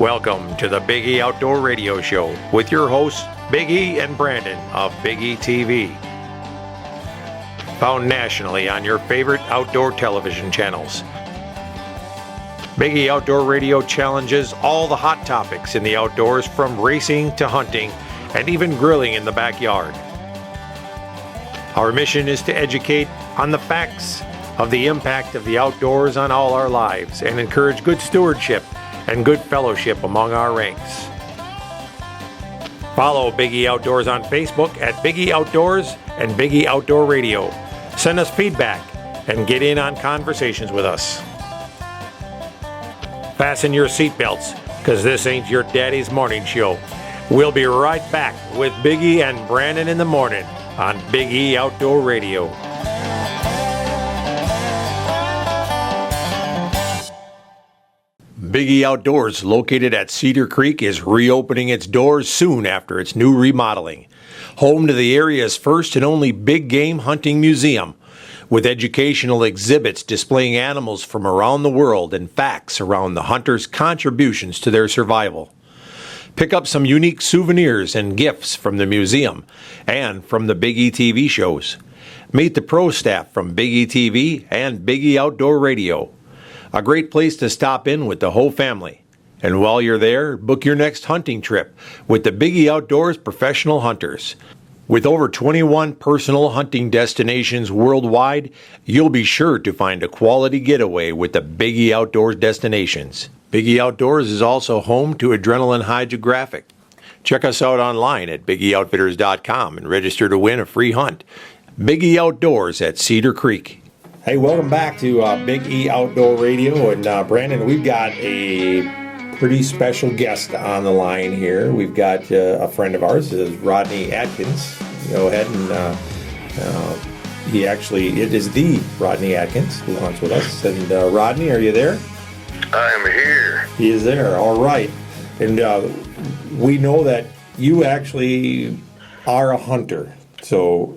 Welcome to the Big E Outdoor Radio Show with your hosts, Big E and Brandon of Big E TV. Found nationally on your favorite outdoor television channels. Big E Outdoor Radio challenges all the hot topics in the outdoors, from racing to hunting and even grilling in the backyard. Our mission is to educate on the facts of the impact of the outdoors on all our lives and encourage good stewardship and good fellowship among our ranks. Follow Big E Outdoors on Facebook at Big E Outdoors and Big E Outdoor Radio. Send us feedback and get in on conversations with us. Fasten your seatbelts, because this ain't your daddy's morning show. We'll be right back with Big E and Brandon in the morning on Big E Outdoor Radio. Big E Outdoors, located at Cedar Creek, is reopening its doors soon after its new remodeling. Home to the area's first and only big game hunting museum, with educational exhibits displaying animals from around the world and facts around the hunters' contributions to their survival. Pick up some unique souvenirs and gifts from the museum and from the Big E TV shows. Meet the pro staff from Big E TV and Big E Outdoor Radio. A great place to stop in with the whole family. And while you're there, book your next hunting trip with the Big E Outdoors professional hunters. With over 21 personal hunting destinations worldwide, you'll be sure to find a quality getaway with the Big E Outdoors destinations. Big E Outdoors is also home to Adrenaline Hydrographic. Check us out online at BigEOutfitters.com and register to win a free hunt. Big E Outdoors at Cedar Creek. Hey, welcome back to Big E Outdoor Radio. And Brandon, we've got a pretty special guest on the line here. We've got a friend of ours, this is Rodney Atkins. Go ahead and it is the Rodney Atkins who hunts with us. And Rodney, are you there? I am here. He is there. All right. And we know that you actually are a hunter. So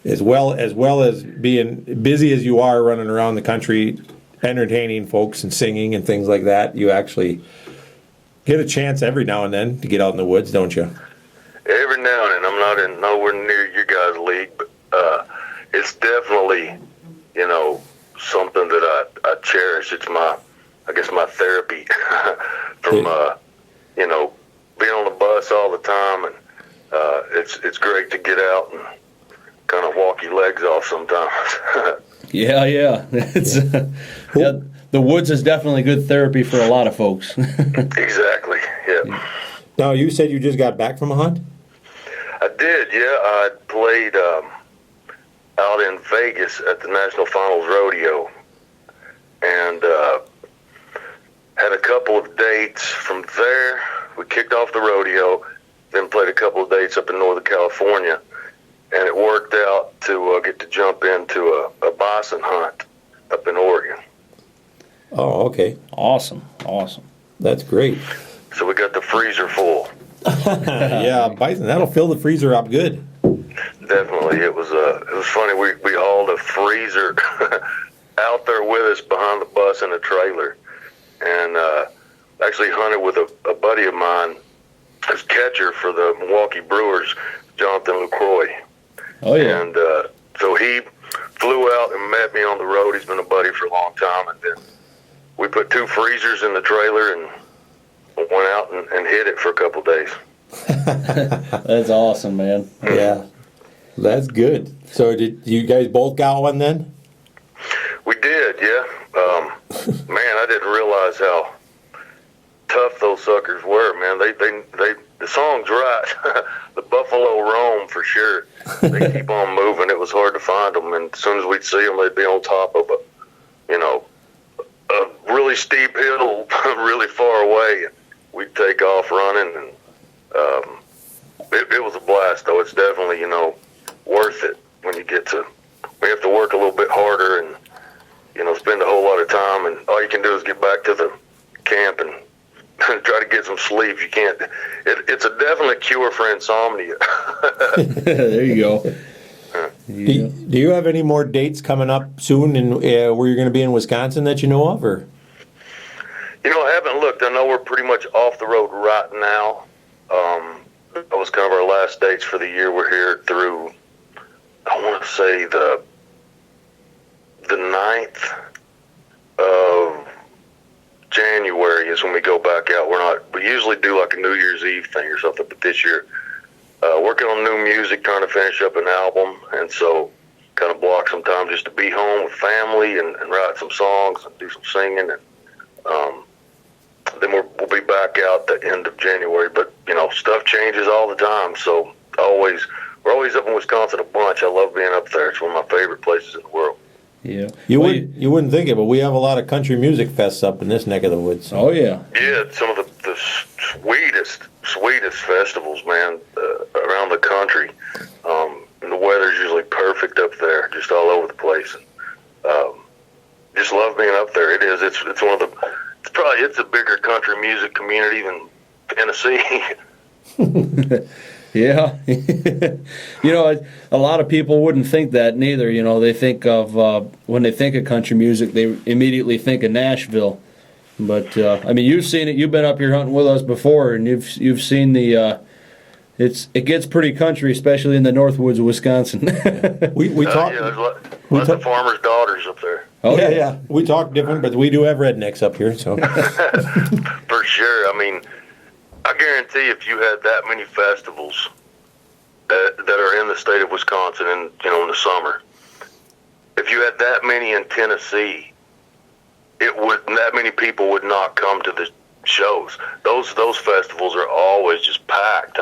as well as being busy as you are running around the country entertaining folks and singing and things like that, you actually get a chance every now and then to get out in the woods, don't you? Every now and then. I'm not in nowhere near your guys' league, but it's definitely, something that I cherish. It's my therapy from, being on the bus all the time, and it's great to get out and kind of walk your legs off sometimes. Yeah. It's the woods is definitely good therapy for a lot of folks. Exactly. Yeah. Now, you said you just got back from a hunt? I did. Yeah, I played out in Vegas at the National Finals Rodeo, and had a couple of dates from there. We kicked off the rodeo, then played a couple of dates up in Northern California, and it worked out to get to jump into a bison hunt up in Oregon. Oh, okay. Awesome. That's great. So we got the freezer full. Yeah, bison, that'll fill the freezer up good. Definitely. It was funny. We hauled a freezer out there with us behind the bus in a trailer, and actually hunted with a buddy of mine, as catcher for the Milwaukee Brewers, Jonathan LaCroix. Oh, yeah. And so he flew out and met me on the road. He's been a buddy for a long time. And then we put 2 freezers in the trailer and went out and hit it for a couple days. That's awesome, man. Yeah, that's good. So did you guys both got one then? We did, yeah. Man, I didn't realize how tough those suckers were, man. They the song's right. The buffalo roam for sure. They keep on moving. It was hard to find them, and as soon as we'd see them, they'd be on top of a really steep hill, really far away. We'd take off running, and it was a blast. Though it's definitely worth it when you get to. We have to work a little bit harder and spend a whole lot of time, and all you can do is get back to the camp and try to get some sleep. You can't. It's a definite cure for insomnia. There you go. Do you have any more dates coming up soon, and where you're going to be in Wisconsin that you know of, or? I haven't looked. I know we're pretty much off the road right now. That was kind of our last dates for the year. We're here through, I want to say the 9th of January is when we go back out. We usually do like a New Year's Eve thing or something, but this year, working on new music, trying to finish up an album, and so kind of block some time just to be home with family and write some songs and do some singing, and then we'll be back out the end of January. But stuff changes all the time, so we're always up in Wisconsin a bunch. I love being up there. It's one of my favorite places in the world. Yeah, you wouldn't think it, but we have a lot of country music fests up in this neck of the woods. Oh yeah, yeah, some of the sweetest festivals, man, around the country. And the weather's usually perfect up there, just all over the place. And, just love being up there. It is. It's one of the. It's a bigger country music community than Tennessee. Yeah. A lot of people wouldn't think that neither. They think of, when they think of country music, they immediately think of Nashville. But, you've seen it. You've been up here hunting with us before, and you've seen it gets pretty country, especially in the North Woods of Wisconsin. we talk. Yeah, there's lots of farmers' daughters up there. Oh yeah. We talk different, but we do have rednecks up here, so. For sure. I guarantee if you had that many festivals that are in the state of Wisconsin and in the summer, if you had that many in Tennessee, that many people would not come to the shows. Those festivals are always just packed.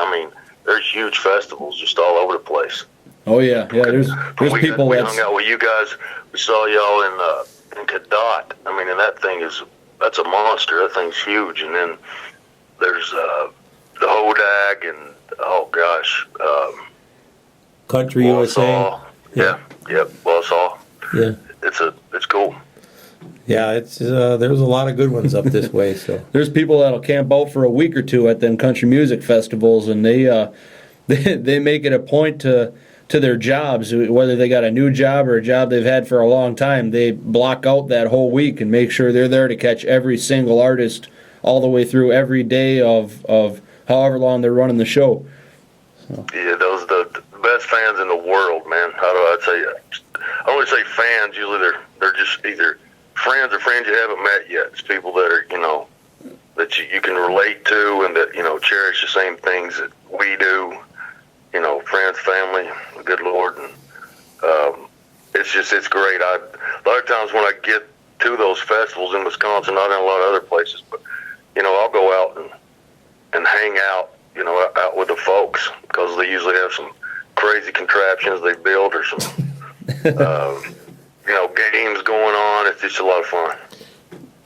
There's huge festivals just all over the place. Oh yeah. There's people. We hung out with you guys. We saw y'all in Cadott. And that's a monster. That thing's huge. And then there's the Hodag and Country USA. Yeah. Wausau. Yeah. It's cool. Yeah, there's a lot of good ones up this way. So there's people that'll camp out for a week or two at them country music festivals, and they make it a point to their jobs, whether they got a new job or a job they've had for a long time. They block out that whole week and make sure they're there to catch every single artist all the way through every day of however long they're running the show. So. Yeah, those are the best fans in the world, man. How do I say? I always say fans. Usually they're just either friends or friends you haven't met yet. It's people that are that you can relate to and that cherish the same things that we do. Friends, family, the good Lord, and it's great. A lot of times when I get to those festivals in Wisconsin, not in a lot of other places, but I'll go out and hang out, out with the folks, because they usually have some crazy contraptions they build or some games going on. It's just a lot of fun.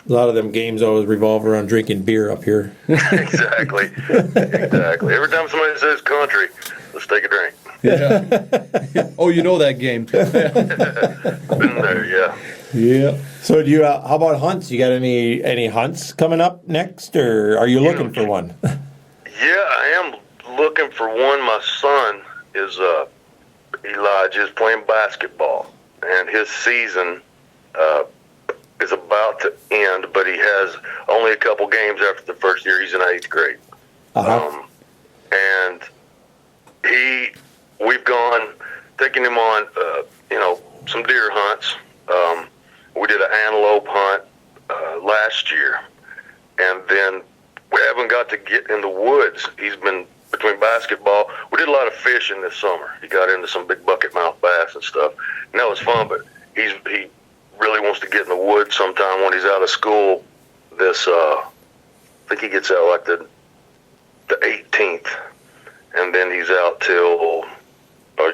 A lot of them games always revolve around drinking beer up here. Exactly. Every time somebody says country, let's take a drink. Yeah. Oh, you know that game. Been there, yeah. Yeah. So do you? How about hunts? You got any hunts coming up next, or are you looking for one? Yeah, I am looking for one. My son is Elijah is playing basketball, and his season is about to end, but he has only a couple games after the first year. He's in 8th grade. Uh-huh. And we've taking him on, some deer hunts. We did an antelope hunt last year, and then we haven't got to get in the woods. He's been between basketball. We did a lot of fishing this summer. He got into some big bucket mouth bass and stuff, and that was fun, but he really wants to get in the woods sometime when he's out of school. I think he gets out like the 18th, and then he's out till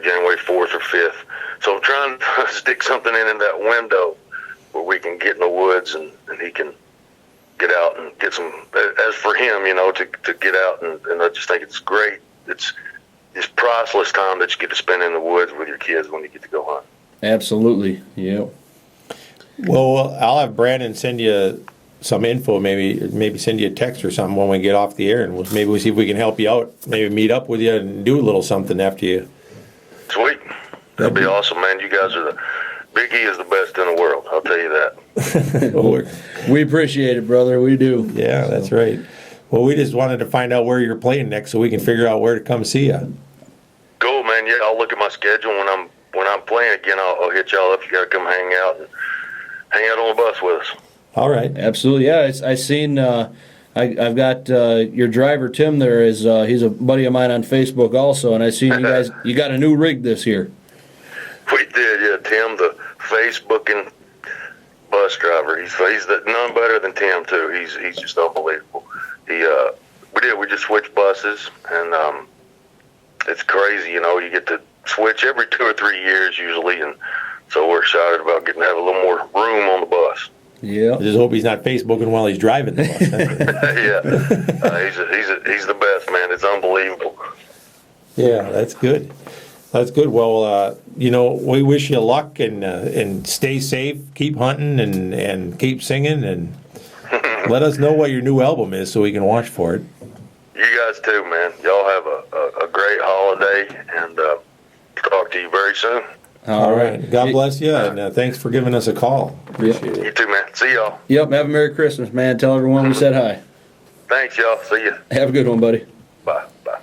January 4th or 5th. So I'm trying to stick something in that window where we can get in the woods and he can get out and get some. As for him, to get out, and I just think it's great. It's priceless time that you get to spend in the woods with your kids when you get to go hunt. Absolutely, yeah. Well, I'll have Brandon send you some info, maybe send you a text or something when we get off the air, and we'll see if we can help you out. Maybe meet up with you and do a little something after you. Sweet. That'd be awesome, man. You guys are Big E is the best in the world. I'll tell you that. We appreciate it, brother. We do. Yeah, that's right. Well, we just wanted to find out where you're playing next so we can figure out where to come see you. Cool, man. Yeah, I'll look at my schedule when I'm playing again. I'll hit y'all up. You gotta come hang out on the bus with us. All right. Absolutely. Yeah, I seen. I've got your driver Tim there. He's a buddy of mine on Facebook also, and I seen you got a new rig this year. We did, yeah. Tim, the Facebooking bus driver. He's none better than Tim too. He's just unbelievable. We just switched buses, and it's crazy. You get to switch every 2 or 3 years usually, and so we're excited about getting to have a little more room on the bus. Yeah. I just hope he's not Facebooking while he's driving the bus. Yeah, he's the best, man. It's unbelievable. Yeah, that's good. That's good. Well, we wish you luck and stay safe. Keep hunting and keep singing, and let us know what your new album is so we can watch for it. You guys too, man. Y'all have a great holiday, and talk to you very soon. All right. God bless you, and thanks for giving us a call. Appreciate it. You too, man. See y'all. Yep. Have a Merry Christmas, man. Tell everyone we said hi. Thanks, y'all. See ya. Have a good one, buddy. Bye. Bye.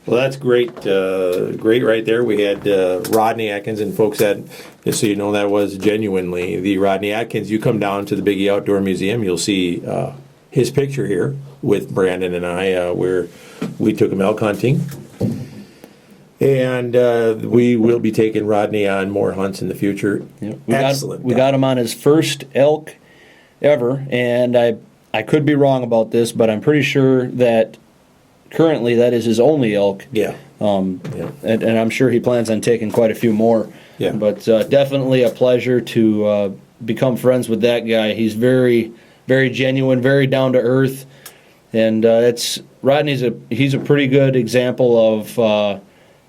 Well, that's great. Great right there. We had Rodney Atkins, and folks, that, just so you know, that was genuinely the Rodney Atkins. You come down to the Big E Outdoor Museum, you'll see his picture here with Brandon and I, where we took him elk hunting. And we will be taking Rodney on more hunts in the future. Yep. Excellent. We got him on his first elk ever, and I could be wrong about this, but I'm pretty sure that currently that is his only elk. Yeah. And I'm sure he plans on taking quite a few more. Yeah. But definitely a pleasure to become friends with that guy. He's very, very genuine, very down to earth, and Rodney's he's a pretty good example of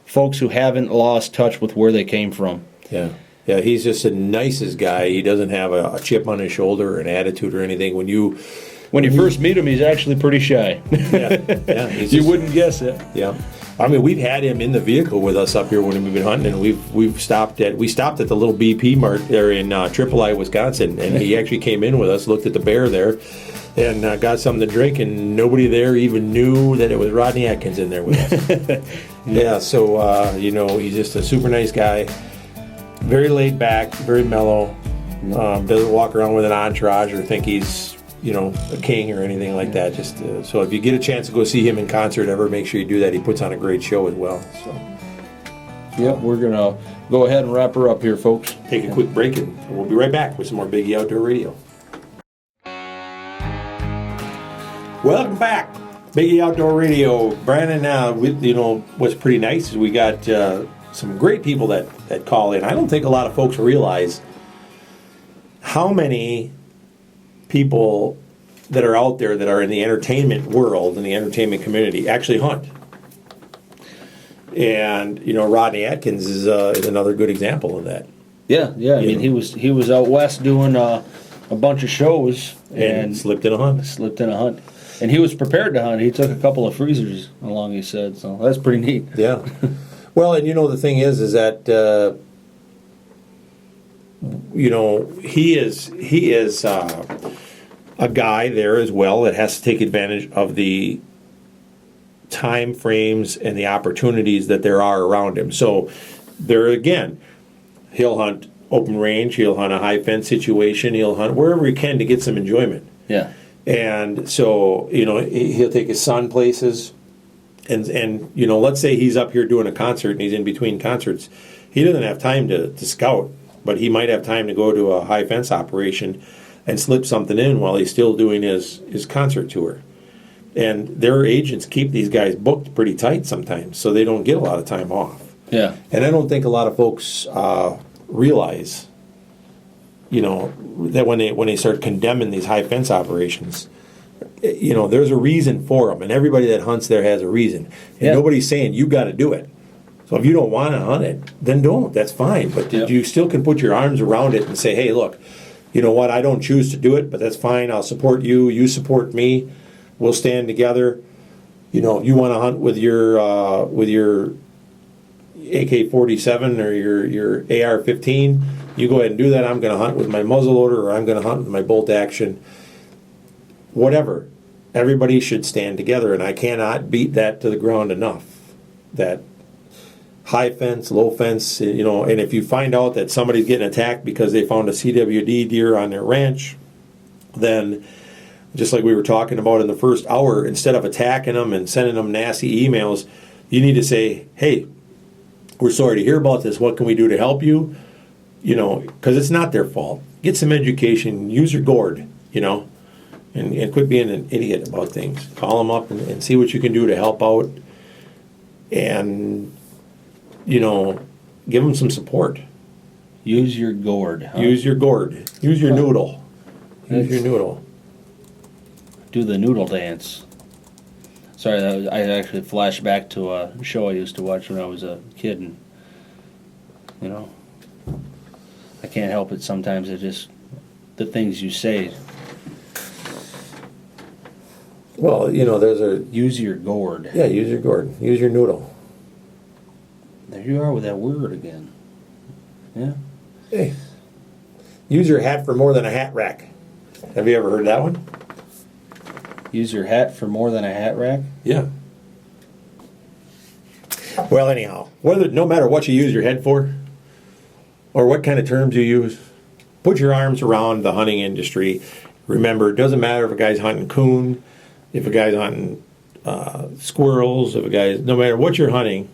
folks who haven't lost touch with where they came from. Yeah. Yeah, he's just the nicest guy. He doesn't have a chip on his shoulder or an attitude or anything. When you first meet him, he's actually pretty shy. Yeah. You wouldn't guess it. Yeah. I mean, we've had him in the vehicle with us up here when we've been hunting, and we stopped at the little BP mart there in Tripoli, Wisconsin, and he actually came in with us, looked at the bear there, and got something to drink, and nobody there even knew that it was Rodney Atkins in there with us. Yeah, so he's just a super nice guy, very laid back, very mellow, doesn't walk around with an entourage or think he's a king or anything like that. Just so if you get a chance to go see him in concert ever, make sure you do that. He puts on a great show as well. So yep, we're gonna go ahead and wrap her up here, folks. Take a quick break, and we'll be right back with some more Big E Outdoor Radio. Welcome back, Big E Outdoor Radio. Brandon, what's pretty nice is we got some great people that call in. I don't think a lot of folks realize how many people that are out there that are in the entertainment world, in the entertainment community, actually hunt. And Rodney Atkins is another good example of that. Yeah. I mean, he was out west doing a bunch of shows and slipped in a hunt. And he was prepared to hunt. He took a couple of freezers along, he said. So that's pretty neat. Yeah. Well, and the thing is that he is a guy there as well that has to take advantage of the time frames and the opportunities that there are around him. So there again, he'll hunt open range, he'll hunt a high fence situation, he'll hunt wherever he can to get some enjoyment. Yeah. And so, he'll take his son places, and let's say he's up here doing a concert and he's in between concerts. He doesn't have time to scout, but he might have time to go to a high fence operation and slip something in while he's still doing his concert tour. And their agents keep these guys booked pretty tight sometimes, so they don't get a lot of time off. Yeah. And I don't think a lot of folks realize that when they start condemning these high fence operations, there's a reason for them, and everybody that hunts there has a reason. And nobody's saying you got to do it. So if you don't want to hunt it, then don't. That's fine. But you still can put your arms around it and say, hey, look, you know what? I don't choose to do it, but that's fine. I'll support you. You support me. We'll stand together. You want to hunt with your AK-47 or your AR-15, you go ahead and do that. I'm going to hunt with my muzzleloader, or I'm going to hunt with my bolt action. Whatever. Everybody should stand together, and I cannot beat that to the ground enough. That high fence, low fence, you know, and if you find out that somebody's getting attacked because they found a CWD deer on their ranch, then just like we were talking about in the first hour, instead of attacking them and sending them nasty emails, you need to say, hey, we're sorry to hear about this. What can we do to help you? You know, because it's not their fault. Get some education. Use your gourd, you know, and quit being an idiot about things. Call them up and see what you can do to help out. And, you know, give them some support. Use your gourd. Huh? Use your gourd. Use your noodle. Use your noodle. Do the noodle dance. Sorry, I actually flashed back to a show I used to watch when I was a kid, and you know, I can't help it. Sometimes it just the things you say. Well, you know, there's a Use your gourd. yeah. Use your gourd. Use your noodle. There you are with that word again. Yeah. Hey, use your hat for more than a hat rack. Have you ever heard that one? Use your hat for more than a hat rack. Yeah. Well, anyhow, no matter what you use your head for, or what kind of terms you use, put your arms around the hunting industry. Remember, it doesn't matter if a guy's hunting coon, if a guy's hunting squirrels, no matter what you're hunting,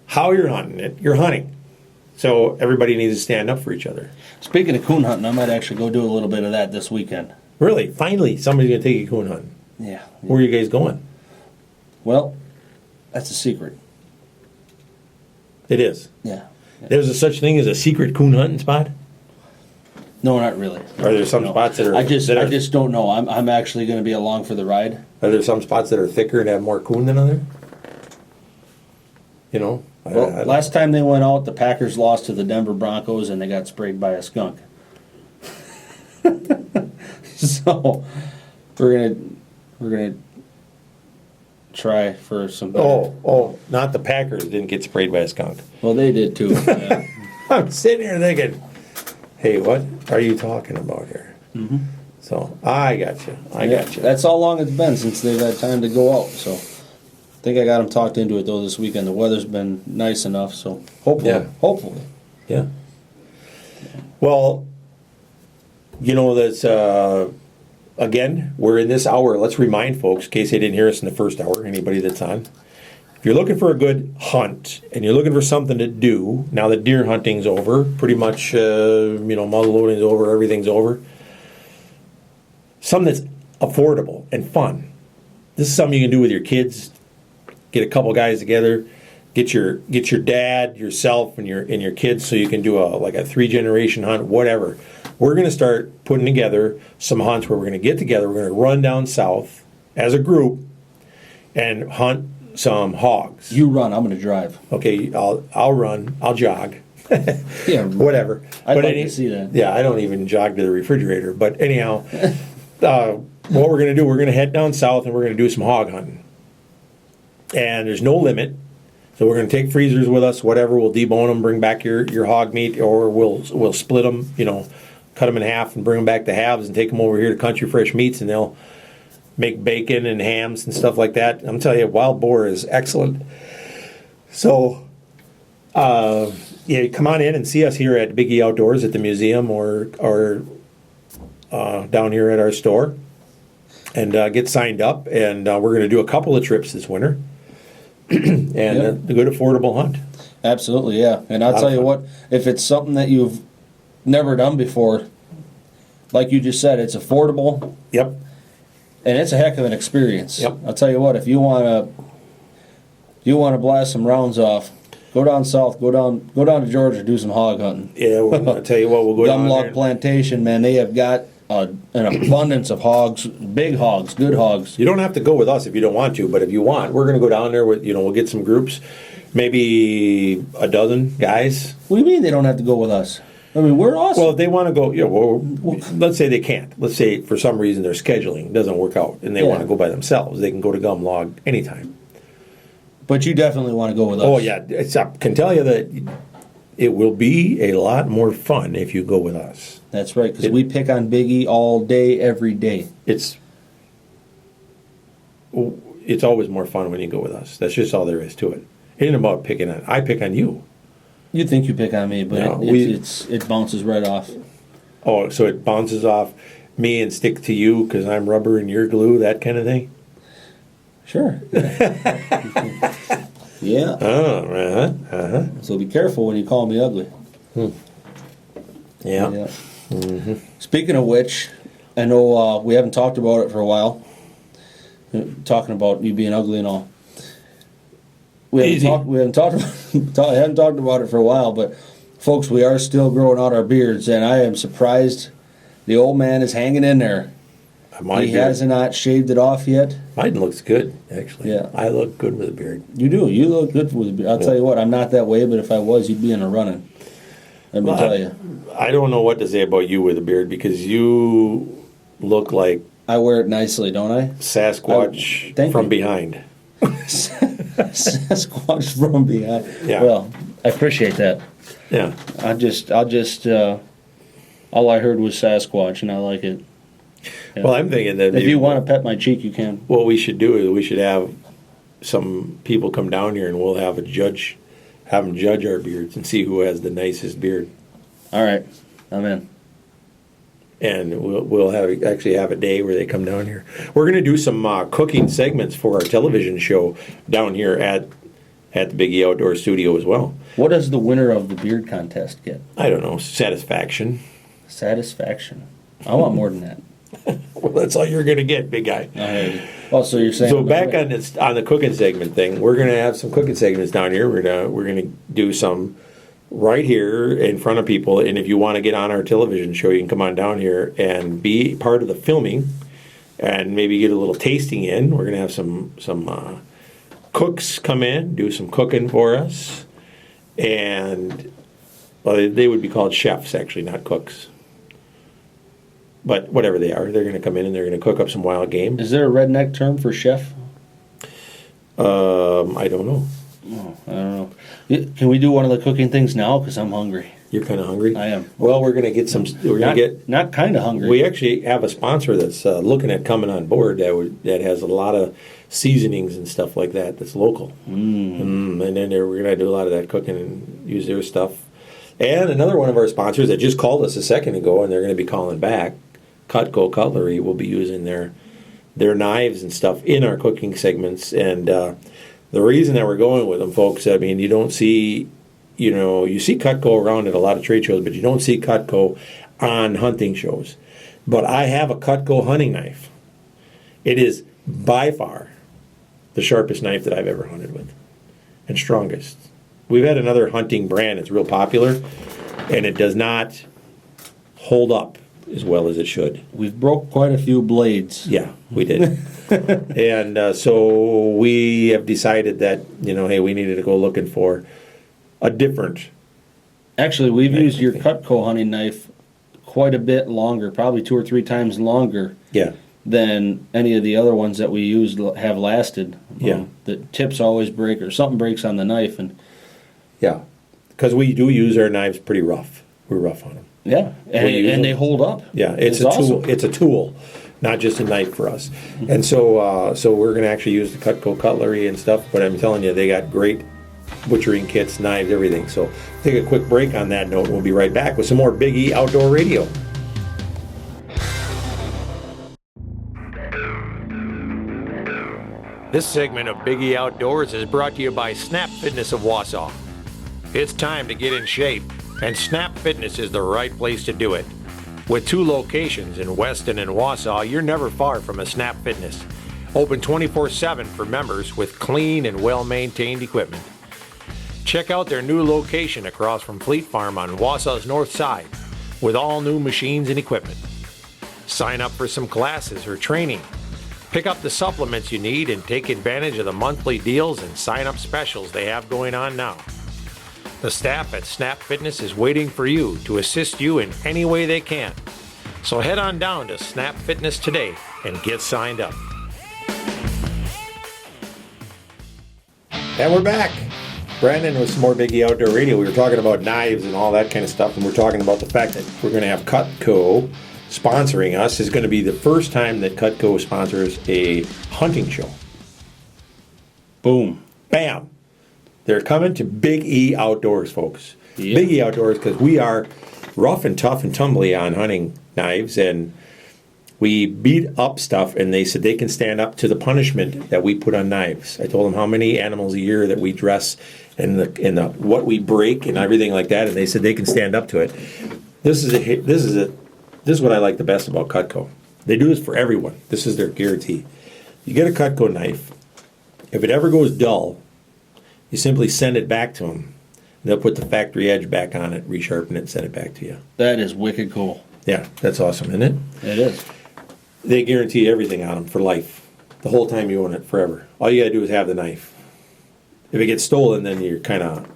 how you're hunting it, you're hunting. So everybody needs to stand up for each other. Speaking of coon hunting, I might actually go do a little bit of that this weekend. Really, finally, somebody's gonna take you coon hunting. Yeah. Where are you guys going? Well, that's a secret. It is. Yeah. There's a such thing as a secret coon hunting spot? No, not really. Are there some spots that are... I just don't know. I'm actually going to be along for the ride. Are there some spots that are thicker and have more coon than others? You know? Well, last time they went out, the Packers lost to the Denver Broncos, and they got sprayed by a skunk. So we're gonna try for some. Oh! Not the Packers didn't get sprayed by a skunk. Well, they did too. Yeah. I'm sitting here thinking, hey, what are you talking about here? Mm-hmm. So I got you. I got you. That's how long it's been since they've had time to go out. So I think I got them talked into it though this weekend. The weather's been nice enough, so hopefully. Yeah. Well, you know, that's, again, we're in this hour. Let's remind folks, in case they didn't hear us in the first hour, anybody that's on. If you're looking for a good hunt and you're looking for something to do, now that deer hunting's over, pretty much, muzzle loading's over, everything's over. Something that's affordable and fun. This is something you can do with your kids. Get a couple guys together. Get your dad, yourself, and your kids, so you can do a 3-generation hunt, whatever. We're going to start putting together some hunts where we're going to get together. We're going to run down south as a group and hunt some hogs. You run. I'm going to drive. Okay, I'll run. I'll jog. Yeah, whatever. I'd like to see that. Yeah, I don't even jog to the refrigerator. But anyhow, what we're going to do, we're going to head down south and we're going to do some hog hunting. And there's no limit. So we're going to take freezers with us, whatever. We'll debone them, bring back your hog meat, or we'll split them, cut them in half and bring them back to halves and take them over here to Country Fresh Meats, and they'll make bacon and hams and stuff like that. I'm telling you, wild boar is excellent. So, come on in and see us here at Big E Outdoors at the museum or down here at our store, and get signed up. And we're going to do a couple of trips this winter. And a good affordable hunt. Absolutely, yeah. And I'll tell you what, if it's something that you've never done before, like you just said, it's affordable. Yep. And it's a heck of an experience. Yep. I'll tell you what, if you want to blast some rounds off, go down south, go down to Georgia, do some hog hunting. Yeah, I'll tell you what, we'll go down there. Gumlock Plantation, man, they have got an abundance of hogs, big hogs, good hogs. You don't have to go with us if you don't want to, but if you want, we're going to go down there with, we'll get some groups, maybe a dozen guys. What do you mean they don't have to go with us? I mean, we're awesome. Well, if they want to go, let's say they can't. Let's say for some reason their scheduling doesn't work out and they want to go by themselves. They can go to Gumlog anytime. But you definitely want to go with us. Oh, yeah. I can tell you that it will be a lot more fun if you go with us. That's right, because we pick on Big E all day, every day. It's always more fun when you go with us. That's just all there is to it. It ain't about picking on. I pick on you. You think you pick on me, but No, it bounces right off. Oh, so it bounces off me and stick to you because I'm rubber and you're glue, that kind of thing? Sure. Yeah. Oh, So be careful when you call me ugly. Yeah. Speaking of which, I know we haven't talked about it for a while. Talking about you being ugly and all. We haven't talked about it for a while, but folks, we are still growing out our beards, and I am surprised the old man is hanging in there. He has not shaved it off yet. Mine looks good, actually. Yeah. I look good with a beard. You do. You look good with a beard. I'll tell you what, I'm not that way, but if I was, you'd be in a running. Let me tell you. I don't know what to say about you with a beard because you look like I wear it nicely, don't I? Sasquatch from behind. Sasquatch from behind. Yeah. Well, I appreciate that. Yeah. All I heard was Sasquatch, and I like it. Yeah. Well, I'm thinking that if you want to pet my cheek, you can. What we should do is we should have some people come down here and we'll have them judge our beards and see who has the nicest beard. All right, I'm in. And we'll have a day where they come down here. We're going to do some cooking segments for our television show down here at the Big E Outdoor Studio as well. What does the winner of the beard contest get? I don't know. Satisfaction. Satisfaction. I want more than that. Well, that's all you're going to get, big guy. Oh, so you're saying? So back on the cooking segment thing, we're going to have some cooking segments down here. We're going to do some right here in front of people. And if you want to get on our television show, you can come on down here and be part of the filming, and maybe get a little tasting in. We're going to have some cooks come in, do some cooking for us, and well, they would be called chefs, actually, not cooks. But whatever they are, they're going to come in and they're going to cook up some wild game. Is there a redneck term for chef? I don't know. Oh, I don't know. Can we do one of the cooking things now? Because I'm hungry. You're kind of hungry? I am. Well, we're going to get some. Not kind of hungry. We actually have a sponsor that's looking at coming on board that has a lot of seasonings and stuff like that. That's local. And then we're going to do a lot of that cooking and use their stuff. And another one of our sponsors that just called us a second ago, and they're going to be calling back. Cutco Cutlery will be using their knives and stuff in our cooking segments, and the reason that we're going with them, folks, I mean, you don't see, you see Cutco around at a lot of trade shows, but you don't see Cutco on hunting shows. But I have a Cutco hunting knife. It is by far the sharpest knife that I've ever hunted with, and strongest. We've had another hunting brand that's real popular, and it does not hold up as well as it should. We've broke quite a few blades. Yeah, we did. And so we have decided that, hey, we needed to go looking for a different. Actually, we've used your Cutco hunting knife quite a bit longer, probably 2 or 3 times longer. Yeah. Than any of the other ones that we used have lasted. Yeah. The tips always break or something breaks on the knife. Yeah, because we do use our knives pretty rough. We're rough on them. Yeah, and they hold up. Yeah, it's a tool. Awesome. It's a tool, not just a knife for us. Mm-hmm. And so we're going to actually use the Cutco cutlery and stuff. But I'm telling you, they got great butchering kits, knives, everything. So take a quick break on that note. We'll be right back with some more Big E Outdoor Radio. This segment of Big E Outdoors is brought to you by Snap Fitness of Wausau. It's time to get in shape, and Snap Fitness is the right place to do it. With 2 locations in Weston and Wausau, you're never far from a Snap Fitness. Open 24/7 for members with clean and well-maintained equipment. Check out their new location across from Fleet Farm on Wausau's north side with all new machines and equipment. Sign up for some classes or training. Pick up the supplements you need and take advantage of the monthly deals and sign-up specials they have going on now. The staff at Snap Fitness is waiting for you to assist you in any way they can. So head on down to Snap Fitness today and get signed up. And we're back. Brandon with some more Biggie Outdoor Radio. We were talking about knives and all that kind of stuff, and we're talking about the fact that we're going to have Cutco sponsoring us. It's going to be the first time that Cutco sponsors a hunting show. Boom. Bam. They're coming to Big E Outdoors, folks. Yep. Big E Outdoors, because we are rough and tough and tumbly on hunting knives, and we beat up stuff, and they said they can stand up to the punishment that we put on knives. I told them how many animals a year that we dress and the what we break and everything like that, and they said they can stand up to it. This is what I like the best about Cutco. They do this for everyone. This is their guarantee. You get a Cutco knife. If it ever goes dull, you simply send it back to them. They'll put the factory edge back on it, resharpen it, and send it back to you. That is wicked cool. Yeah, that's awesome, isn't it? It is. They guarantee everything on them for life. The whole time you own it, forever. All you gotta do is have the knife. If it gets stolen, then you're kind of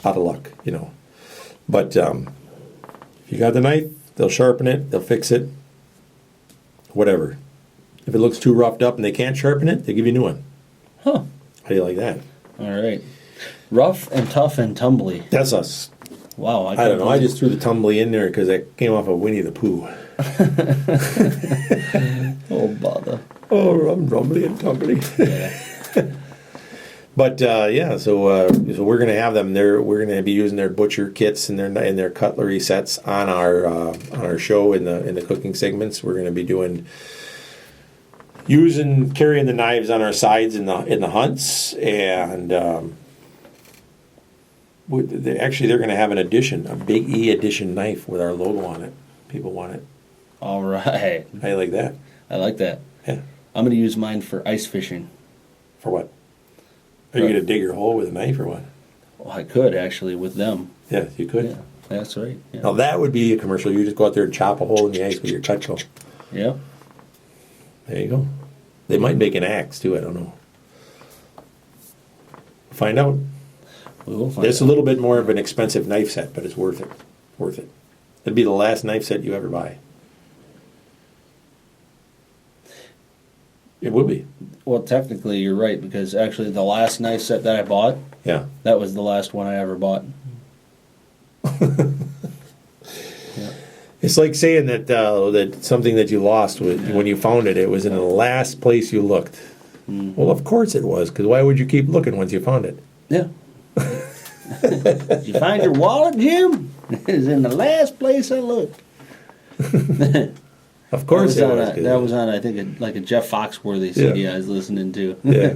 out of luck, you know. But if you got the knife, they'll sharpen it, they'll fix it, whatever. If it looks too roughed up and they can't sharpen it, they give you a new one. Huh. How do you like that? All right. Rough and tough and tumbly. That's us. Wow. I don't know. I just threw the tumbly in there because it came off of Winnie the Pooh. Oh, bother. Oh, I'm rumbly and tumbly. Yeah. But so we're gonna have them there. We're gonna be using their butcher kits and their cutlery sets on our show in the cooking segments. We're gonna be carrying the knives on our sides in the hunts, and they're gonna have an edition, a Big E edition knife with our logo on it. People want it. All right. How you like that? I like that. Yeah. I'm going to use mine for ice fishing. For what? Are you gonna dig your hole with a knife or what? Well, I could actually with them. Yeah, you could. Yeah, that's right. Yeah. Now that would be a commercial. You just go out there and chop a hole in the ice with your Cutco. Yeah. There you go. They might make an axe too. I don't know. Find out. We will find It's out. a little bit more of an expensive knife set, but it's worth it. Worth it. It'd be the last knife set you ever buy. It will be. Well, technically, you're right, because actually the last knife set that I bought, Yeah. that was the last one I ever bought. It's like saying that something that you lost when you found it, it was in the last place you looked. Well, of course it was, because why would you keep looking once you found it? Yeah. Did you find your wallet, Jim? It was in the last place I looked. Of course it was. That was on, I think, like a Jeff Foxworthy CD I was listening to. Yeah.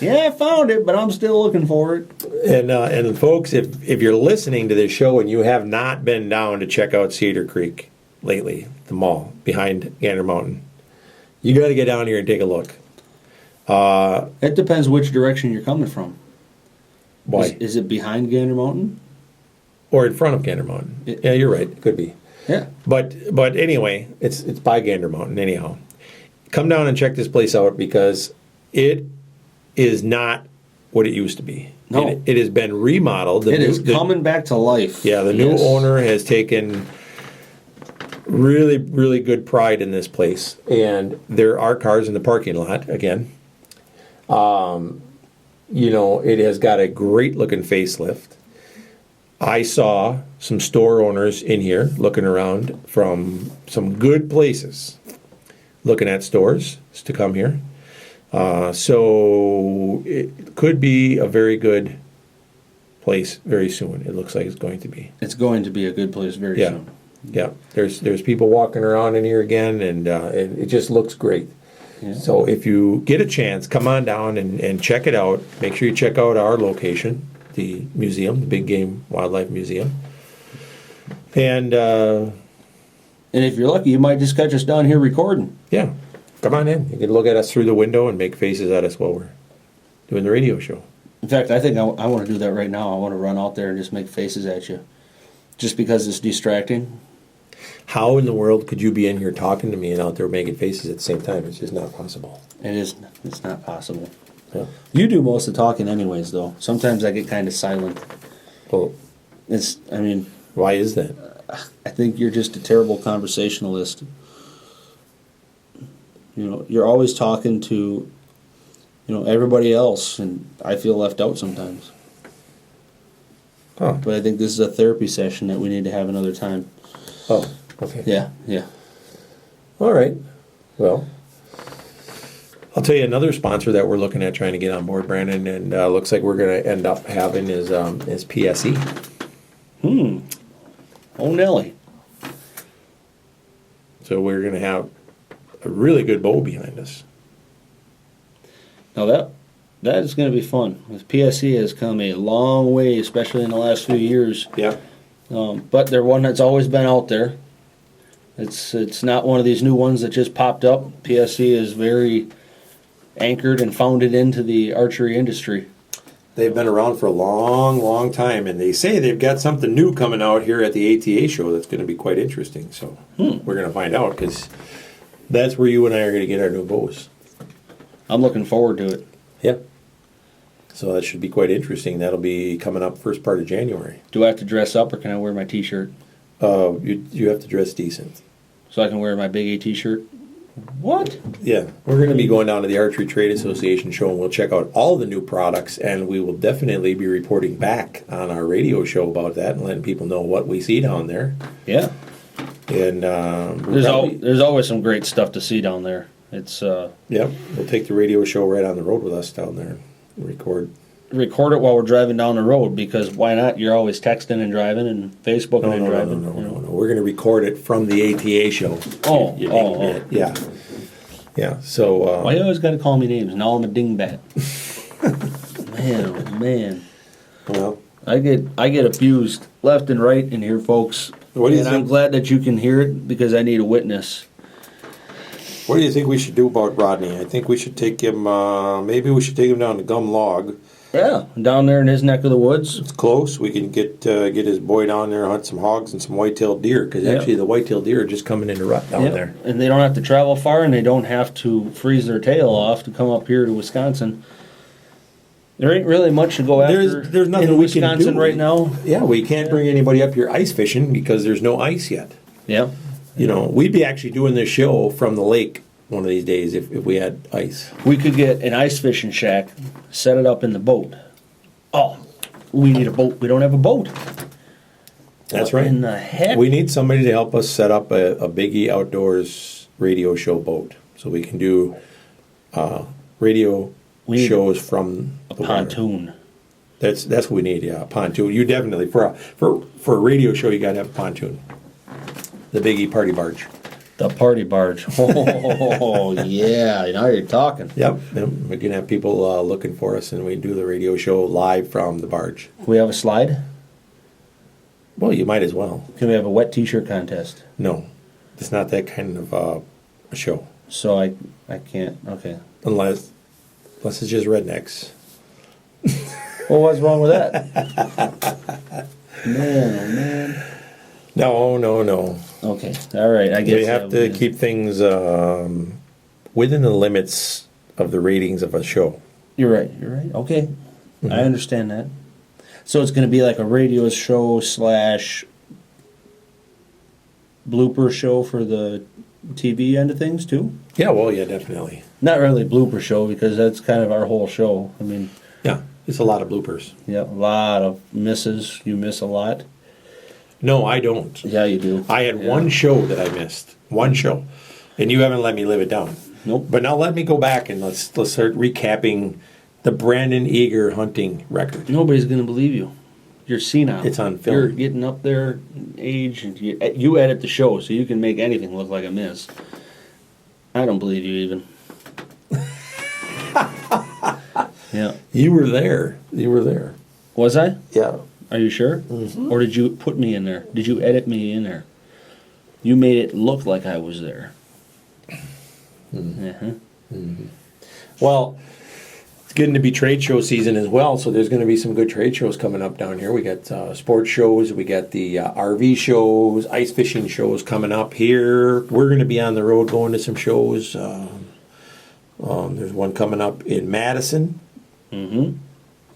Yeah, I found it, but I'm still looking for it. And folks, if you're listening to this show and you have not been down to check out Cedar Creek lately, the mall behind Gander Mountain, you got to get down here and take a look. It depends which direction you're coming from. Why? Is it behind Gander Mountain? Or in front of Gander Mountain. Yeah, you're right. It could be. Yeah. But anyway, it's by Gander Mountain anyhow. Come down and check this place out because it is not what it used to be. No. It has been remodeled. It is coming back to life. Yeah, the new owner has taken really, really good pride in this place. And there are cars in the parking lot again. It has got a great looking facelift. I saw some store owners in here looking around from some good places, looking at stores to come here. So it could be a very good place very soon. It looks like it's going to be. It's going to be a good place very soon. Yeah, there's people walking around in here again, and it just looks great. Yeah. So if you get a chance, come on down and check it out. Make sure you check out our location, the museum, the Big Game Wildlife Museum. And if you're lucky, you might just catch us down here recording. yeah, come on in. You can look at us through the window and make faces at us while we're doing the radio show. In fact, I think I want to do that right now. I want to run out there and just make faces at you. Just because it's distracting. How in the world could you be in here talking to me and out there making faces at the same time? It's just not possible. It's not possible. Yeah. You do most of the talking anyways, though. Sometimes I get kind of silent. Well, Why is that? I think you're just a terrible conversationalist. You're always talking to everybody else, and I feel left out sometimes. Oh. But I think this is a therapy session that we need to have another time. Oh, okay. Yeah. All right. Well, I'll tell you another sponsor that we're looking at trying to get on board, Brandon, and looks like we're going to end up having is PSE. Oh, Nelly. So we're going to have a really good bow behind us. Now that is going to be fun. With PSE has come a long way, especially in the last few years. Yeah. But they're one that's always been out there. It's not one of these new ones that just popped up. PSE is very anchored and founded into the archery industry. They've been around for a long, long time, and they say they've got something new coming out here at the ATA show that's going to be quite interesting. So we're going to find out, because that's where you and I are going to get our new bows. I'm looking forward to it. Yeah. So that should be quite interesting. That'll be coming up first part of January. Do I have to dress up, or can I wear my T-shirt? You have to dress decent. So I can wear my Big A T-shirt? What? Yeah. We're going to be going down to the Archery Trade Association show, and we'll check out all the new products, and we will definitely be reporting back on our radio show about that and letting people know what we see down there. Yeah. And there's always some great stuff to see down there. It's Yep. We'll take the radio show right on the road with us down there and record it while we're driving down the road, because why not? You're always texting and driving and Facebooking and driving. No. We're going to record it from the ATA show. Oh. Yeah. Yeah. So. Why you always got to call me names? Now I'm a dingbat. Man. Well, I get abused left and right in here, folks. What do you and think? I'm glad that you can hear it, because I need a witness. What do you think we should do about Rodney? I think we should take him. Maybe we should take him down to Gum Log. Yeah, down there in his neck of the woods. It's close. We can get his boy down there, hunt some hogs and some white-tailed deer, because actually the white-tailed deer are just coming into rut down there. And they don't have to travel far, and they don't have to freeze their tail off to come up here to Wisconsin. There ain't really much to go after. There's nothing in we can Wisconsin do right now. Yeah, we can't bring anybody up here ice fishing because there's no ice yet. Yeah. We'd be actually doing this show from the lake one of these days if we had ice. We could get an ice fishing shack, set it up in the boat. Oh, we need a boat. We don't have a boat. That's right. What in the heck? We need somebody to help us set up a Biggie Outdoors radio show boat so we can do radio shows from a the pontoon. Water. That's what we need. Yeah, a pontoon. You definitely for a radio show you got to have a pontoon. The Biggie party barge. The party barge. Oh, yeah. Now you're talking. Yep. We can have people looking for us, and we do the radio show live from the barge. We have a slide? Well, you might as well. Can we have a wet T-shirt contest? No. It's not that kind of a show. So I can't. Okay. Unless it's just rednecks. Well, what's wrong with that? Man. No. Okay. All right. I guess we have to keep things within the limits of the ratings of a show. You're right. Okay. Mm-hmm. I understand that. So it's going to be like a radio show / blooper show for the TV end of things, too? Yeah, well, yeah, definitely. Not really blooper show, because that's kind of our whole show. I mean... Yeah, it's a lot of bloopers. Yeah, a lot of misses. You miss a lot. No, I don't. Yeah, you do. I had one show that I missed. One show. And you haven't let me live it down. Nope. But now let me go back and let's start recapping the Brandon Eager hunting record. Nobody's going to believe you. You're senile. It's on film. You're getting up there in age, and you edit the show, so you can make anything look like a miss. I don't believe you even. Yeah. You were there. Was I? Yeah. Are you sure? Mm-hmm. Or did you put me in there? Did you edit me in there? You made it look like I was there. Mm-hmm. Uh-huh. Mm-hmm. Well, it's getting to be trade show season as well, so there's going to be some good trade shows coming up down here. We got sports shows, we got the RV shows, ice fishing shows coming up here. We're going to be on the road going to some shows. There's one coming up in Madison. Mm-hmm.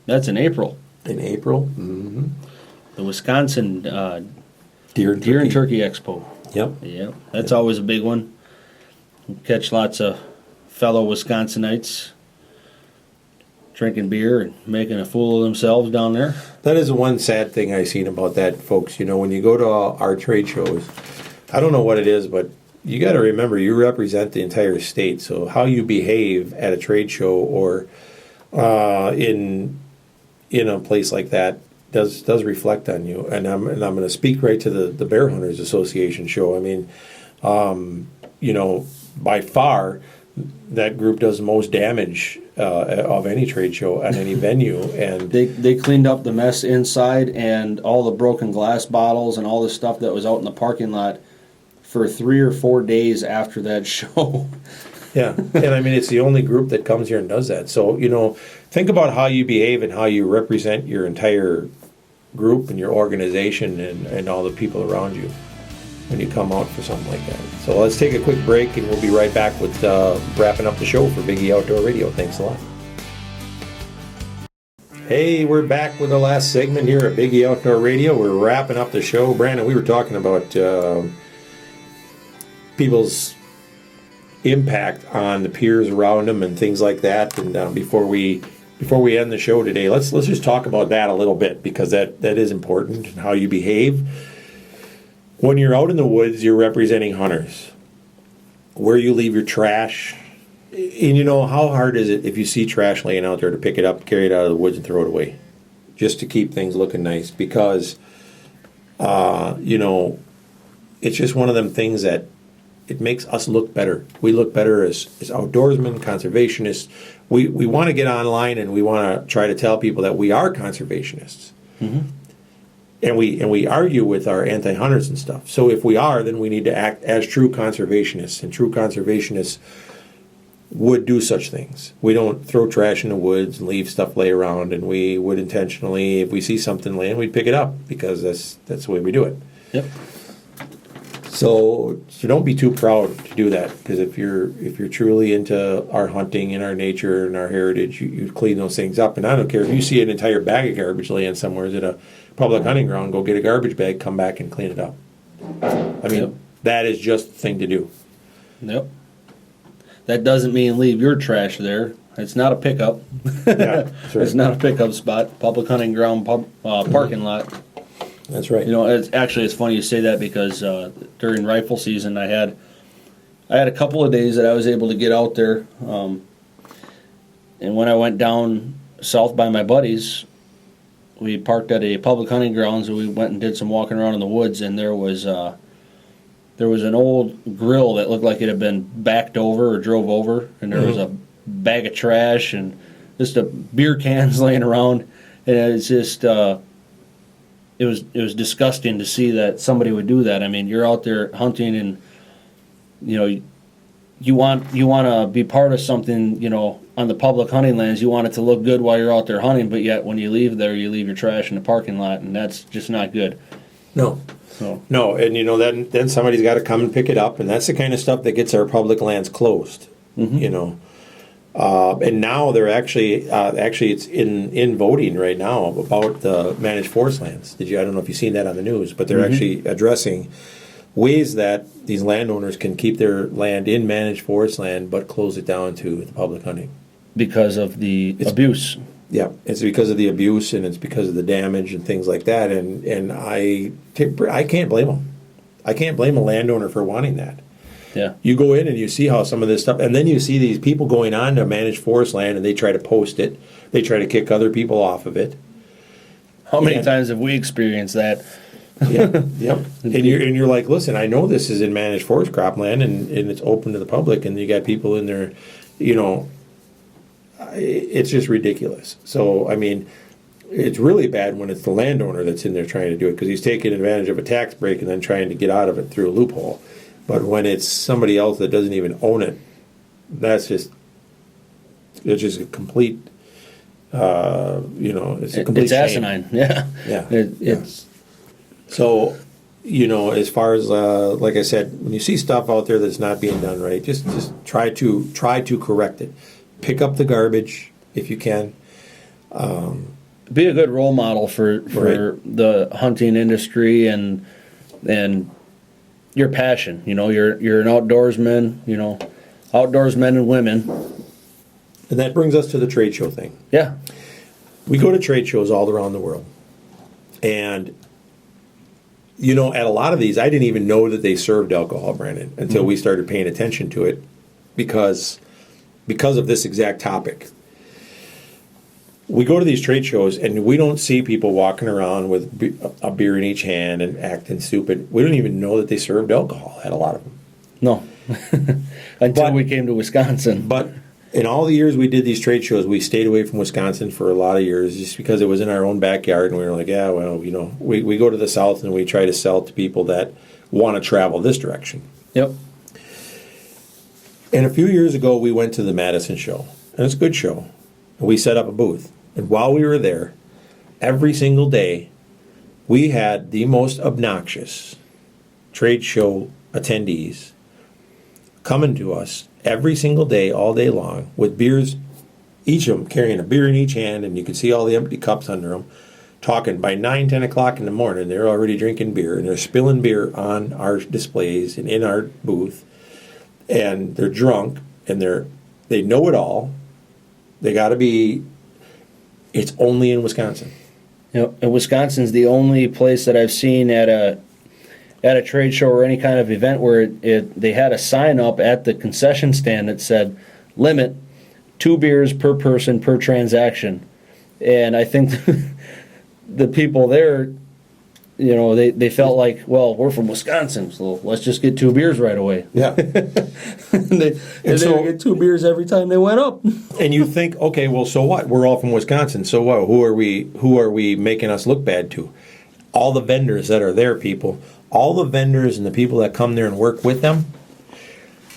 That's in April. Mm-hmm. The Wisconsin Deer and Turkey Expo. Yep. That's always a big one. You catch lots of fellow Wisconsinites. drinking beer and making a fool of themselves down there. That is the one sad thing I've seen about that, folks. You know, when you go to our trade shows, I don't know what it is, but you got to remember you represent the entire state. So how you behave at a trade show or in a place like that does reflect on you. And I'm going to speak right to the Bear Hunters Association show. I mean, you know, by far, that group does the most damage of any trade show at any venue. And They cleaned up the mess inside and all the broken glass bottles and all the stuff that was out in the parking lot for 3 or 4 days after that show. yeah, and I mean, it's the only group that comes here and does that. So, you know, think about how you behave and how you represent your entire group and your organization and all the people around you when you come out for something like that. So let's take a quick break and we'll be right back with wrapping up the show for Biggie Outdoor Radio. Thanks a lot. Hey, we're back with the last segment here at Biggie Outdoor Radio. We're wrapping up the show. Brandon, we were talking about people's impact on the peers around them and things like that. And before we end the show today, let's just talk about that a little bit, because that is important, and how you behave. When you're out in the woods, you're representing hunters. Where you leave your trash, and you know, how hard is it if you see trash laying out there to pick it up, carry it out of the woods and throw it away, just to keep things looking nice? Because, you know, it's just one of them things that it makes us look better. We look better as outdoorsmen, conservationists. We want to get online and we want to try to tell people that we are conservationists. Mm-hmm. And we argue with our anti-hunters and stuff. So if we are, then we need to act as true conservationists. And true conservationists would do such things. We don't throw trash in the woods and leave stuff lay around. And we would intentionally, if we see something laying, we'd pick it up, because that's the way we do it. Yep. So don't be too proud to do that, because if you're truly into our hunting and our nature and our heritage, you clean those things up. And I don't care if you see an entire bag of garbage laying somewhere at a public hunting ground, go get a garbage bag, come back and clean it up. I mean, Yep. That is just the thing to do. Yep. That doesn't mean leave your trash there. It's not a pickup. Yeah, that's right. It's not a pickup spot. Public hunting ground, parking lot. That's right. You know, it's funny you say that, because during rifle season, I had a couple of days that I was able to get out there, and when I went down south by my buddies, we parked at a public hunting grounds, and we went and did some walking around in the woods, and there was an old grill that looked like it had been backed over or drove over, and there was a bag of trash and just a beer cans laying around, and it's just. It was disgusting to see that somebody would do that. I mean, you're out there hunting, and you know, you want to be part of something. You know, on the public hunting lands, you want it to look good while you're out there hunting. But yet, when you leave there, you leave your trash in the parking lot, and that's just not good. No. So No, and you know, then somebody's got to come and pick it up, and that's the kind of stuff that gets our public lands closed. Mm-hmm. You know. And now they're actually it's in voting right now about the managed forest lands. I don't know if you've seen that on the news, but they're actually addressing ways that these landowners can keep their land in managed forest land, but close it down to the public hunting. Because of the abuse. Yeah, it's because of the abuse, and it's because of the damage and things like that. And I can't blame them. I can't blame a landowner for wanting that. Yeah. You go in and you see how some of this stuff, and then you see these people going on to managed forest land, and they try to post it. They try to kick other people off of it. How many times have we experienced that? Yeah, yep. And you're like, listen, I know this is in managed forest cropland, and it's open to the public, and you got people in there, you know, it's just ridiculous. So, I mean, it's really bad when it's the landowner that's in there trying to do it, because he's taking advantage of a tax break and then trying to get out of it through a loophole. But when it's somebody else that doesn't even own it, it's just a complete, you know, it's a complete It's shame. asinine. Yeah. Yeah. It's So, you know, as far as like I said, when you see stuff out there that's not being done right, just try to correct it. Pick up the garbage if you can. be a good role model for Right. the hunting industry and your passion. You know, you're an outdoorsman. You know, outdoorsmen and women. And that brings us to the trade show thing. Yeah. We go to trade shows all around the world. And, at a lot of these, I didn't even know that they served alcohol, Brandon, until we started paying attention to it because of this exact topic. We go to these trade shows, and we don't see people walking around with a beer in each hand and acting stupid. We don't even know that they served alcohol at a lot of them. No. Until we came to Wisconsin. But in all the years we did these trade shows, we stayed away from Wisconsin for a lot of years just because it was in our own backyard, and we were like, yeah, well, we go to the South and we try to sell to people that want to travel this direction. Yep. And a few years ago, we went to the Madison show, and it's a good show. And we set up a booth. And while we were there, every single day, we had the most obnoxious trade show attendees coming to us every single day, all day long, with beers, each of them carrying a beer in each hand, and you could see all the empty cups under them, talking by 9, 10 o'clock in the morning, they're already drinking beer, and they're spilling beer on our displays and in our booth, and they're drunk, and they know it all. They got to be, it's only in Wisconsin. And Wisconsin's the only place that I've seen at a trade show or any kind of event where they had a sign up at the concession stand that said, limit 2 beers per person per transaction. And I think the people there, they felt like, well, we're from Wisconsin, so let's just get 2 beers right away. Yeah. they get 2 beers every time they went up. And you think, okay, well, so what? We're all from Wisconsin, so what? Who are we making us look bad to? All the vendors that are there, people. All the vendors and the people that come there and work with them.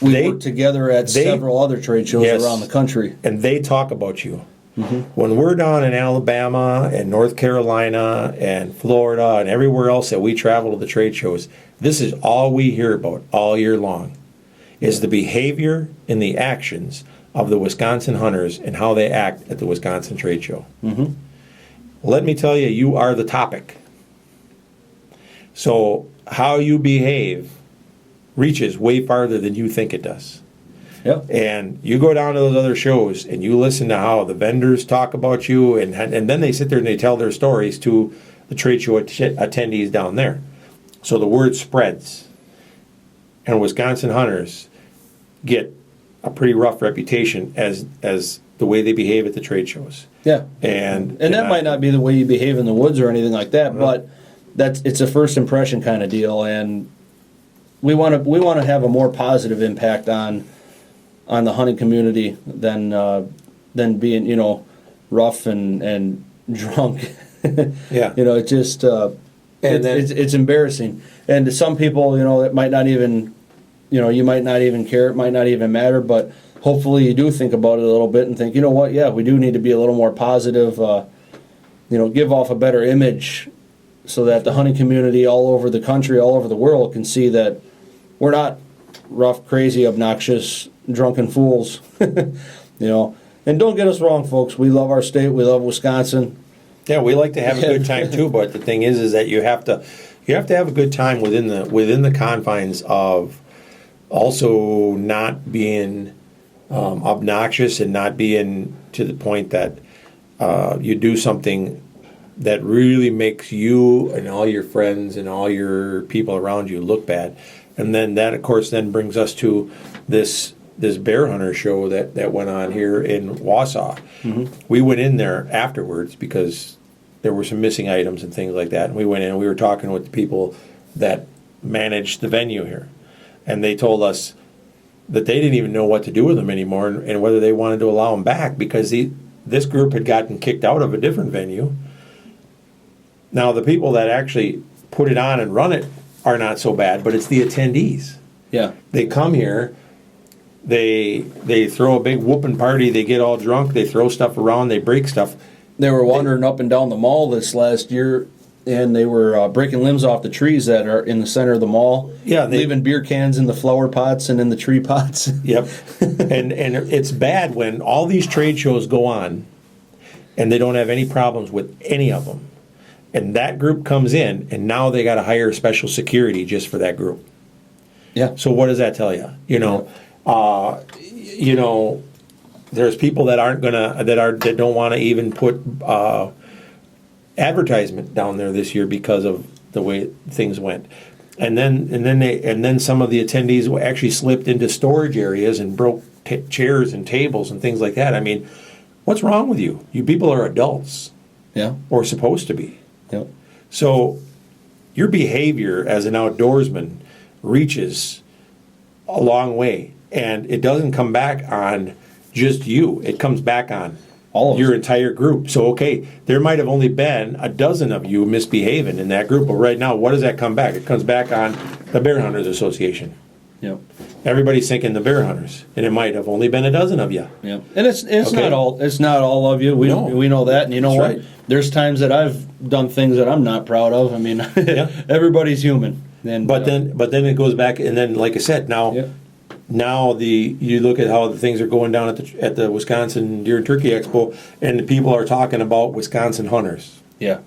We work together at several other trade shows around the country. And they talk about you. Mm-hmm. When we're down in Alabama and North Carolina and Florida and everywhere else that we travel to the trade shows, this is all we hear about all year long, is the behavior and the actions of the Wisconsin hunters and how they act at the Wisconsin trade show. Mm-hmm. Let me tell you, you are the topic. So how you behave reaches way farther than you think it does. Yep. And you go down to those other shows and you listen to how the vendors talk about you, and then they sit there and they tell their stories to the trade show attendees down there. So the word spreads. And Wisconsin hunters get a pretty rough reputation as the way they behave at the trade shows. Yeah. And that might not be the way you behave in the woods or anything like that, but it's a first impression kind of deal, and we want to have a more positive impact on the hunting community than being rough and drunk. Yeah. It just it's embarrassing, and to some people it might not even you might not even care, it might not even matter, but hopefully you do think about it a little bit and think, we do need to be a little more positive, give off a better image so that the hunting community all over the country, all over the world can see that we're not rough, crazy, obnoxious, drunken fools. And don't get us wrong, folks. We love our state. We love Wisconsin. Yeah, we like to have a good time too, but the thing is that you have to have a good time within the confines of also not being obnoxious and not being to the point that you do something that really makes you and all your friends and all your people around you look bad. And then that, of course, then brings us to this bear hunter show that went on here in Wausau. Mm-hmm. We went in there afterwards because there were some missing items and things like that. And we went in and we were talking with the people that managed the venue here. And they told us that they didn't even know what to do with them anymore and whether they wanted to allow them back because this group had gotten kicked out of a different venue. Now, the people that actually put it on and run it are not so bad, but it's the attendees. Yeah. They come here, they throw a big whooping party, they get all drunk, they throw stuff around, they break stuff. They were wandering up and down the mall this last year, and they were breaking limbs off the trees that are in the center of the mall. Yeah, leaving beer cans in the flower pots and in the tree pots. Yep. and it's bad when all these trade shows go on and they don't have any problems with any of them. And that group comes in, and now they got to hire special security just for that group. Yeah. So what does that tell you? there's people that that don't want to even put advertisement down there this year because of the way things went. And then some of the attendees actually slipped into storage areas and broke chairs and tables and things like that. I mean, what's wrong with you? You people are adults. Yeah. Or supposed to be. Yep. So your behavior as an outdoorsman reaches a long way, and it doesn't come back on just you. It comes back on all of your us. entire group. So, okay, there might have only been a dozen of you misbehaving in that group, but right now, what does that come back? It comes back on the Bear Hunters Association. Yep. Everybody's thinking the bear hunters, and it might have only been a dozen of you. Yep. And it's Okay. not all of you. We know that, and you know That's what? right. There's times that I've done things that I'm not proud of. I mean, Yeah. everybody's human. And But then it goes back, and then like I said, now Yeah. now you look at how the things are going down at the Wisconsin Deer and Turkey Expo, and the people are talking about Wisconsin hunters yeah.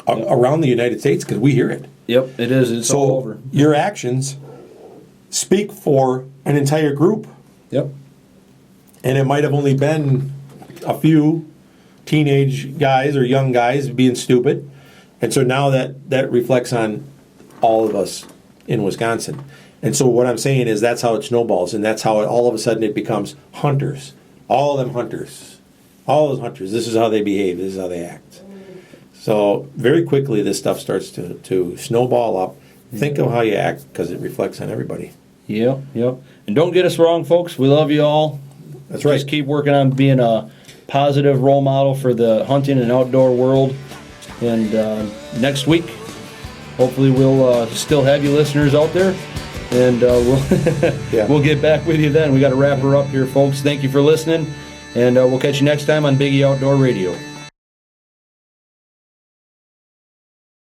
around the United States because we hear it. Yep. It is. It's all So over. your actions speak for an entire group, Yep. and it might have only been a few teenage guys or young guys being stupid, and so now that reflects on all of us in Wisconsin. And so what I'm saying is that's how it snowballs, and that's how all of a sudden it becomes hunters. All of them hunters. All those hunters. This is how they behave. This is how they act. So very quickly this stuff starts to snowball up. Think of how you act because it reflects on everybody. Yep. Yep. And don't get us wrong, folks. We love you all. That's right. Just keep working on being a positive role model for the hunting and outdoor world. And next week, hopefully we'll still have you listeners out there. And we'll get back with you then. We got to wrap her up here, folks. Thank you for listening. And we'll catch you next time on Biggie Outdoor Radio.